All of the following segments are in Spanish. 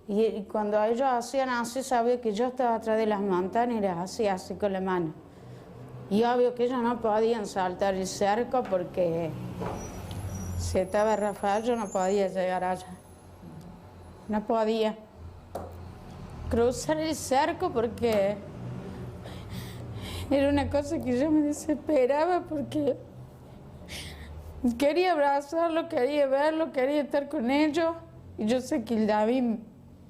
Y cuando ellos hacían así, sabía que yo estaba atrás de las montañas y les hacía así con la mano. Y obvio que ellos no podían saltar el cerco porque si estaba Rafael yo no podía llegar allá. No podía cruzar el cerco porque era una cosa que yo me desesperaba porque quería abrazarlo, quería verlo, quería estar con ellos. Y yo sé que el David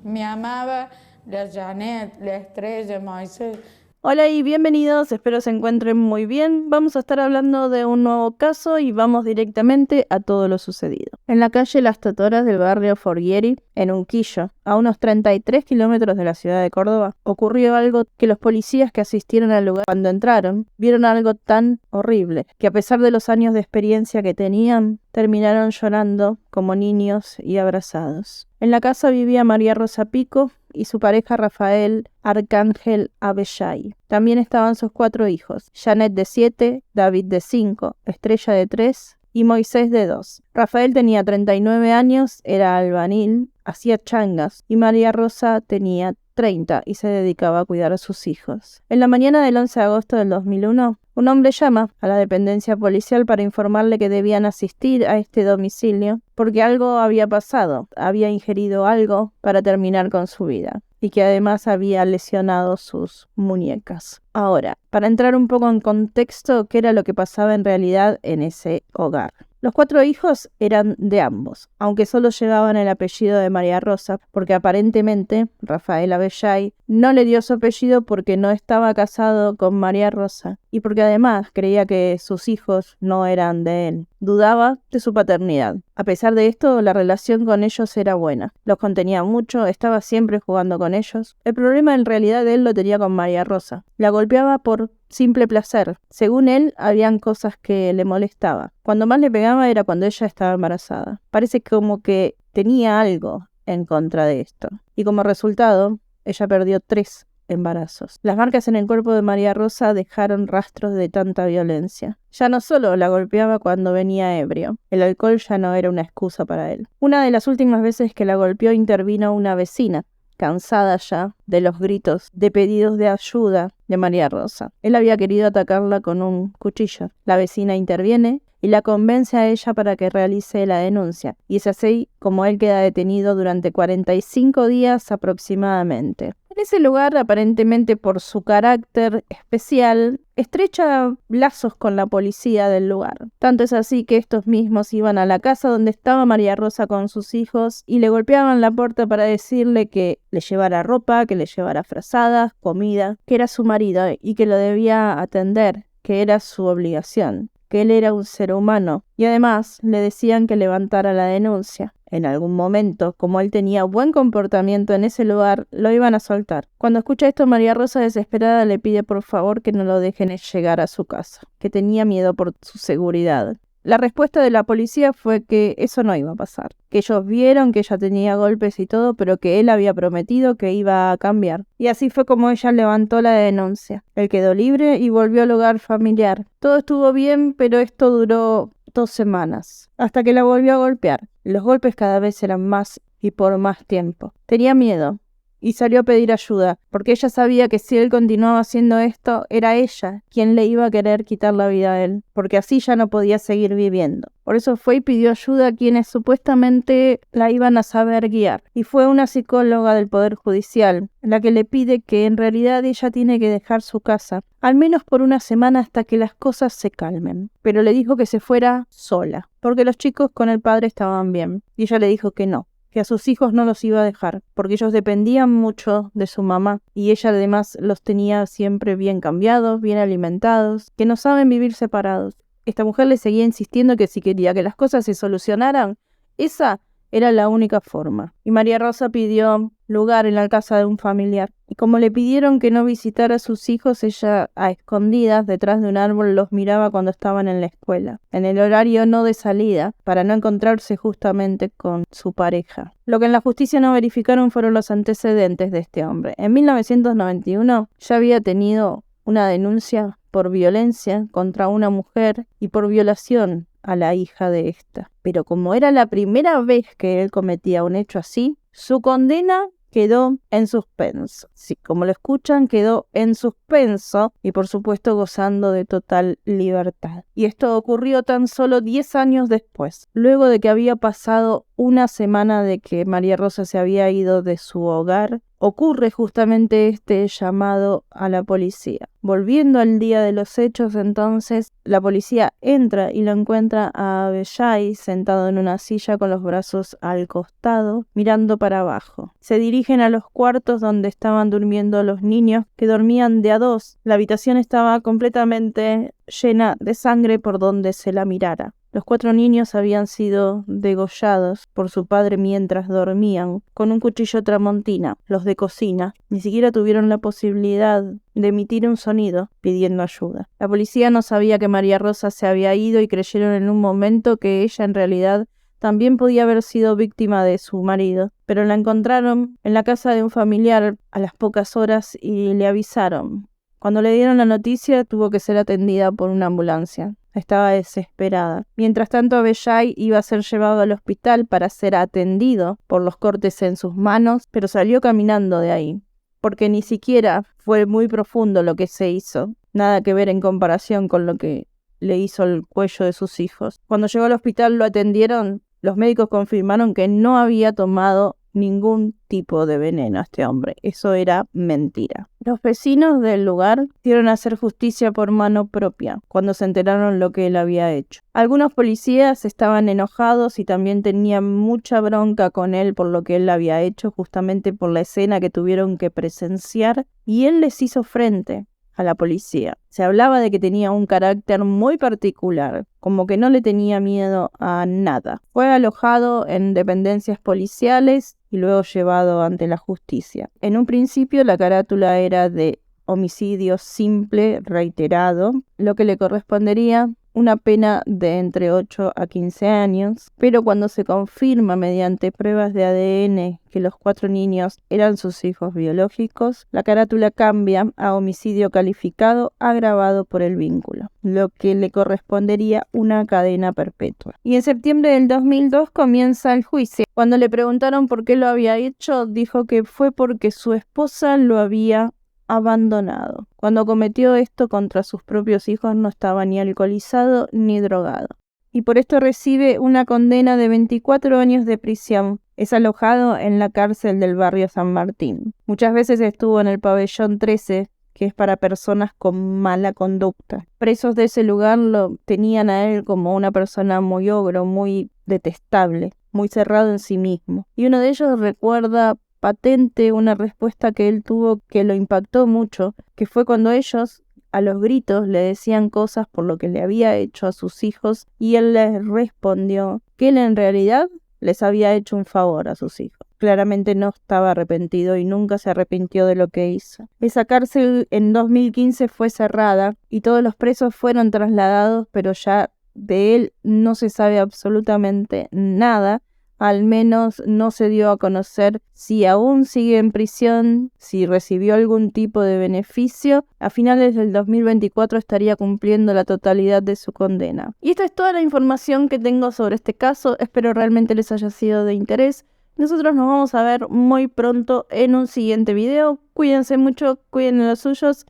me amaba, la Janet, la Estrella, Moisés. Hola y bienvenidos, espero se encuentren muy bien. Vamos a estar hablando de un nuevo caso y vamos directamente a todo lo sucedido. En la calle Las Totoras del barrio Forghieri, en Unquillo, a unos 33 kilómetros de la ciudad de Córdoba, ocurrió algo que los policías que asistieron al lugar cuando entraron vieron algo tan horrible que a pesar de los años de experiencia que tenían, terminaron llorando como niños y abrazados. En la casa vivía María Rosa Pico y su pareja Rafael Arcángel Abellay. También estaban sus 4 hijos, Janet de 7, David de 5, Estrella de 3 y Moisés de 2. Rafael tenía 39 años, era albañil, hacía changas y María Rosa tenía 30 y se dedicaba a cuidar a sus hijos. En la mañana del 11 de agosto del 2001, un hombre llama a la dependencia policial para informarle que debían asistir a este domicilio porque algo había pasado, había ingerido algo para terminar con su vida y que además había lesionado sus muñecas. Ahora, para entrar un poco en contexto, ¿qué era lo que pasaba en realidad en ese hogar? Los 4 hijos eran de ambos, aunque solo llevaban el apellido de María Rosa, porque aparentemente Rafael Abellay no le dio su apellido porque no estaba casado con María Rosa y porque además creía que sus hijos no eran de él. Dudaba de su paternidad. A pesar de esto, la relación con ellos era buena. Los contenía mucho, estaba siempre jugando con ellos. El problema en realidad él lo tenía con María Rosa. La golpeaba por simple placer. Según él, habían cosas que le molestaban. Cuando más le pegaba era cuando ella estaba embarazada. Parece como que tenía algo en contra de esto. Y como resultado, ella perdió 3 embarazos. Las marcas en el cuerpo de María Rosa dejaron rastros de tanta violencia. Ya no solo la golpeaba cuando venía ebrio, el alcohol ya no era una excusa para él. Una de las últimas veces que la golpeó intervino una vecina, cansada ya de los gritos de pedidos de ayuda de María Rosa. Él había querido atacarla con un cuchillo. La vecina interviene y la convence a ella para que realice la denuncia. Y es así como él queda detenido durante 45 días aproximadamente. En ese lugar, aparentemente por su carácter especial, estrecha lazos con la policía del lugar. Tanto es así que estos mismos iban a la casa donde estaba María Rosa con sus hijos y le golpeaban la puerta para decirle que le llevara ropa, que le llevara frazadas, comida, que era su marido y que lo debía atender, que era su obligación, que él era un ser humano, y además le decían que levantara la denuncia. En algún momento, como él tenía buen comportamiento en ese lugar, lo iban a soltar. Cuando escucha esto, María Rosa desesperada le pide por favor que no lo dejen llegar a su casa, que tenía miedo por su seguridad. La respuesta de la policía fue que eso no iba a pasar, que ellos vieron que ella tenía golpes y todo, pero que él había prometido que iba a cambiar. Y así fue como ella levantó la denuncia. Él quedó libre y volvió al hogar familiar. Todo estuvo bien, pero esto duró 2 semanas, hasta que la volvió a golpear. Los golpes cada vez eran más y por más tiempo. Tenía miedo y salió a pedir ayuda, porque ella sabía que si él continuaba haciendo esto, era ella quien le iba a querer quitar la vida a él, porque así ya no podía seguir viviendo. Por eso fue y pidió ayuda a quienes supuestamente la iban a saber guiar. Y fue una psicóloga del Poder Judicial, la que le pide que en realidad ella tiene que dejar su casa, al menos por una semana hasta que las cosas se calmen. Pero le dijo que se fuera sola, porque los chicos con el padre estaban bien. Y ella le dijo que no, que a sus hijos no los iba a dejar, porque ellos dependían mucho de su mamá y ella además los tenía siempre bien cambiados, bien alimentados, que no saben vivir separados. Esta mujer le seguía insistiendo que si quería que las cosas se solucionaran, esa era la única forma. Y María Rosa pidió lugar en la casa de un familiar. Y como le pidieron que no visitara a sus hijos, ella a escondidas detrás de un árbol los miraba cuando estaban en la escuela, en el horario no de salida, para no encontrarse justamente con su pareja. Lo que en la justicia no verificaron fueron los antecedentes de este hombre. En 1991 ya había tenido una denuncia por violencia contra una mujer y por violación a la hija de esta. Pero como era la primera vez que él cometía un hecho así, su condena quedó en suspenso. Sí, como lo escuchan, quedó en suspenso y por supuesto gozando de total libertad. Y esto ocurrió tan solo 10 años después, luego de que había pasado una semana de que María Rosa se había ido de su hogar. Ocurre justamente este llamado a la policía. Volviendo al día de los hechos, entonces, la policía entra y lo encuentra a Abellay sentado en una silla con los brazos al costado, mirando para abajo. Se dirigen a los cuartos donde estaban durmiendo los niños, que dormían de a dos. La habitación estaba completamente llena de sangre por donde se la mirara. Los 4 niños habían sido degollados por su padre mientras dormían, con un cuchillo tramontina. Los de cocina ni siquiera tuvieron la posibilidad de emitir un sonido pidiendo ayuda. La policía no sabía que María Rosa se había ido y creyeron en un momento que ella en realidad también podía haber sido víctima de su marido, pero la encontraron en la casa de un familiar a las pocas horas y le avisaron. Cuando le dieron la noticia, tuvo que ser atendida por una ambulancia. Estaba desesperada. Mientras tanto, Abellay iba a ser llevado al hospital para ser atendido por los cortes en sus manos, pero salió caminando de ahí, porque ni siquiera fue muy profundo lo que se hizo. Nada que ver en comparación con lo que le hizo el cuello de sus hijos. Cuando llegó al hospital lo atendieron. Los médicos confirmaron que no había tomado ningún tipo de veneno a este hombre. Eso era mentira. Los vecinos del lugar quisieron hacer justicia por mano propia cuando se enteraron lo que él había hecho. Algunos policías estaban enojados y también tenían mucha bronca con él por lo que él había hecho, justamente por la escena que tuvieron que presenciar, y él les hizo frente a la policía. Se hablaba de que tenía un carácter muy particular, como que no le tenía miedo a nada. Fue alojado en dependencias policiales y luego llevado ante la justicia. En un principio la carátula era de homicidio simple reiterado, lo que le correspondería una pena de entre 8 a 15 años, pero cuando se confirma mediante pruebas de ADN que los 4 niños eran sus hijos biológicos, la carátula cambia a homicidio calificado agravado por el vínculo, lo que le correspondería una cadena perpetua. Y en septiembre del 2002 comienza el juicio. Cuando le preguntaron por qué lo había hecho, dijo que fue porque su esposa lo había abandonado. Cuando cometió esto contra sus propios hijos no estaba ni alcoholizado ni drogado. Y por esto recibe una condena de 24 años de prisión. Es alojado en la cárcel del barrio San Martín. Muchas veces estuvo en el pabellón 13, que es para personas con mala conducta. Presos de ese lugar lo tenían a él como una persona muy ogro, muy detestable, muy cerrado en sí mismo. Y uno de ellos recuerda patente una respuesta que él tuvo que lo impactó mucho, que fue cuando ellos a los gritos le decían cosas por lo que le había hecho a sus hijos y él les respondió que él en realidad les había hecho un favor a sus hijos. Claramente no estaba arrepentido y nunca se arrepintió de lo que hizo. Esa cárcel en 2015 fue cerrada y todos los presos fueron trasladados, pero ya de él no se sabe absolutamente nada. Al menos no se dio a conocer si aún sigue en prisión, si recibió algún tipo de beneficio. A finales del 2024 estaría cumpliendo la totalidad de su condena. Y esta es toda la información que tengo sobre este caso. Espero realmente les haya sido de interés. Nosotros nos vamos a ver muy pronto en un siguiente video. Cuídense mucho, cuiden a los suyos.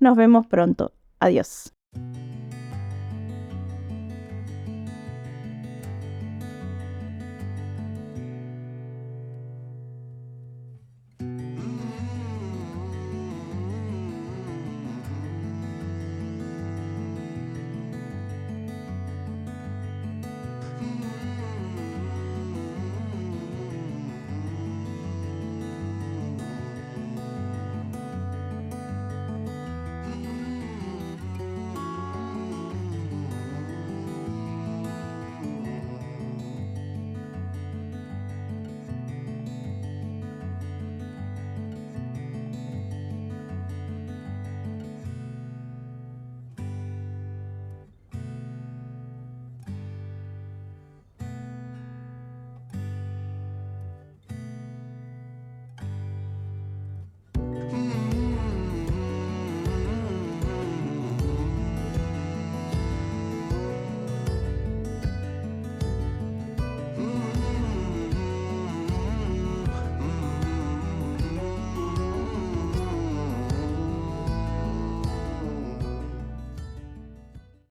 Nos vemos pronto. Adiós.